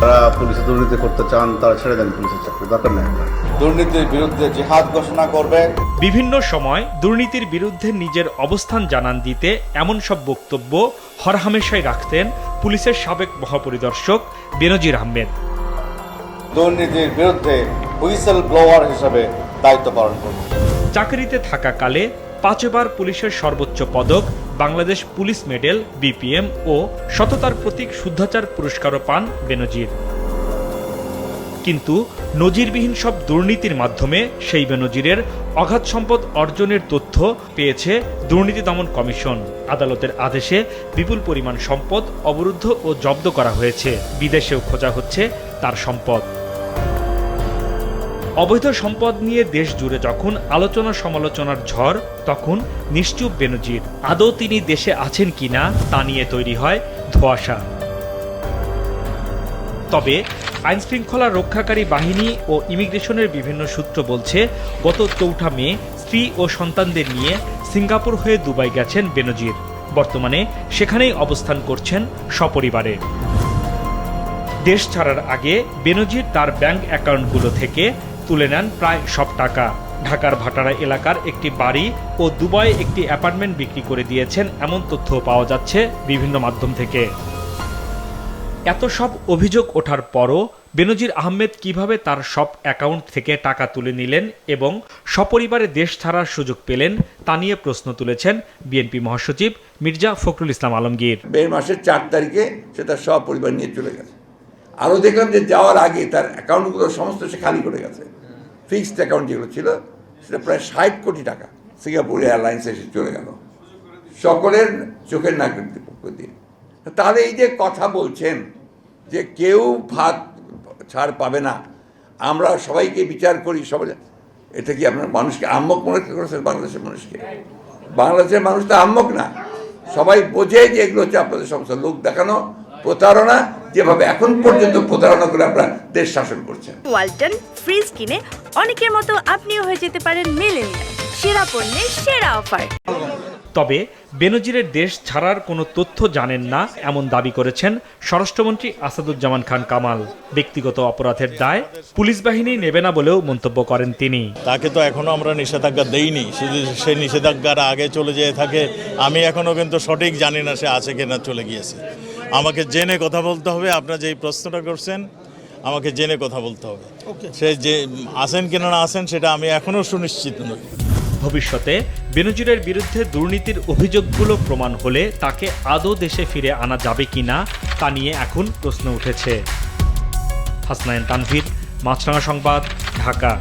যারা পুলিশে দুর্নীতি করতে চান তারা ছেড়ে দেন, পুলিশের চাকরি দরকার নেই। দুর্নীতির বিরুদ্ধে জিহাদ ঘোষণা করবে। বিভিন্ন সময় দুর্নীতির বিরুদ্ধে নিজের অবস্থান জানান দিতে এমন সব বক্তব্য হরহামেশাই রাখতেন পুলিশের সাবেক মহাপরিদর্শক বেনজির আহমেদ। দুর্নীতির বিরুদ্ধে হুইসেল ব্লোয়ার হিসেবে দায়িত্ব পালন করবে। চাকরিতে থাকাকালে 5 বার পুলিশের সর্বোচ্চ পদক বাংলাদেশ পুলিশ মেডেল BPM ও সততার প্রতীক শুদ্ধাচার পুরস্কারও পান বেনজির। কিন্তু নজিরবিহীন সব দুর্নীতির মাধ্যমে সেই বেনজিরের অগাধ সম্পদ অর্জনের তথ্য পেয়েছে দুর্নীতি দমন কমিশন। আদালতের আদেশে বিপুল পরিমাণ সম্পদ অবরুদ্ধ ও জব্দ করা হয়েছে। বিদেশেও খোঁজা হচ্ছে তার সম্পদ। অবৈধ সম্পদ নিয়ে দেশ জুড়ে যখন আলোচনা সমালোচনার ঝড়, তখন নিশ্চুপ বেনজির। আদৌ তিনি দেশে আছেন কিনা তা নিয়ে তৈরি হয় ধোঁয়াশা। তবে আইনশৃঙ্খলা রক্ষাকারী বাহিনী ও ইমিগ্রেশনের বিভিন্ন সূত্র বলছে, গত 4 মে স্ত্রী ও সন্তানদের নিয়ে সিঙ্গাপুর হয়ে দুবাই গেছেন বেনজির। বর্তমানে সেখানেই অবস্থান করছেন সপরিবারে। দেশ ছাড়ার আগে বেনজির তার ব্যাংক অ্যাকাউন্টগুলো থেকে তুলে নেন প্রায় সব টাকা। ঢাকার ভাটারা এলাকার একটি বাড়ি ও দুবাইয়ে একটি অ্যাপার্টমেন্ট বিক্রি করে দিয়েছেন এমন তথ্য পাওয়া যাচ্ছে বিভিন্ন মাধ্যম থেকে। এত সব অভিযোগ ওঠার পরও বেনজির আহমেদ কিভাবে তার সব অ্যাকাউন্ট থেকে টাকা তুলে নিলেন এবং সপরিবারে দেশ ছাড়ার সুযোগ পেলেন তা নিয়ে প্রশ্ন তুলেছেন বিএনপি মহাসচিব মির্জা ফখরুল ইসলাম আলমগীর। মে মাসের 4 তারিখে সে তার সপরিবার নিয়ে চলে গেছে। আরও দেখলাম যে যাওয়ার আগে তার অ্যাকাউন্টগুলো সমস্ত সে খালি করে গেছে। ফিক্সড অ্যাকাউন্ট যেগুলো ছিল সেটা প্রায় 60 কোটি টাকা সিঙ্গাপুর এয়ারলাইন্সে এসে চলে গেল সকলের চোখের নাকের পক্ষ দিয়ে। তাহলে এই যে কথা বলছেন যে কেউ ভাত ছাড় পাবে না, আমরা সবাইকে বিচার করি, সবাই, এটা কি আপনার মানুষকে আহম্মক মনে করেছেন? বাংলাদেশের মানুষকে, বাংলাদেশের মানুষ তো আহম্মক না, সবাই বোঝে যে এগুলো হচ্ছে আপনাদের সমস্যা, লোক দেখানো, প্রতারণা, যেভাবে এখন পর্যন্ত প্রতারণা করে আপনারা দেশ শাসন করছেন। ওয়ালটন ফ্রিজ কিনে অনেকের মতো আপনিও হয়ে যেতে পারেন মিলেনিয়াল। সেরা পণ্যের সেরা অফার। তবে বেনজিরের দেশ ছাড়ার কোনো তথ্য জানেন না এমন দাবি করেছেন স্বরাষ্ট্রমন্ত্রী আসাদুজ্জামান খান কামাল। ব্যক্তিগত অপরাধের দায় পুলিশ বাহিনী নেবে না বলেও মন্তব্য করেন তিনি। তাকে তো এখনো আমরা নিষেধাজ্ঞা দেইনি, সে নিষেধাজ্ঞার আগে চলে যেয়ে থাকে। আমি এখনো কিন্তু সঠিক জানি না সে আছে কিনা চলে গিয়েছে। আমাকে জেনে কথা বলতে হবে। আপনারা যেই প্রশ্নটা করছেন আমাকে জেনে কথা বলতে হবে। সে যে আসেন কিনা না আসেন সেটা আমি এখনো সুনিশ্চিত নই। ভবিষ্যতে বেনজিরের বিরুদ্ধে দুর্নীতির অভিযোগগুলো প্রমাণ হলে তাকে আদৌ দেশে ফিরে আনা যাবে কিনা তা নিয়ে এখন প্রশ্ন উঠেছে। হাসনাইন তানভীর, মাছরাঙা সংবাদ, ঢাকা।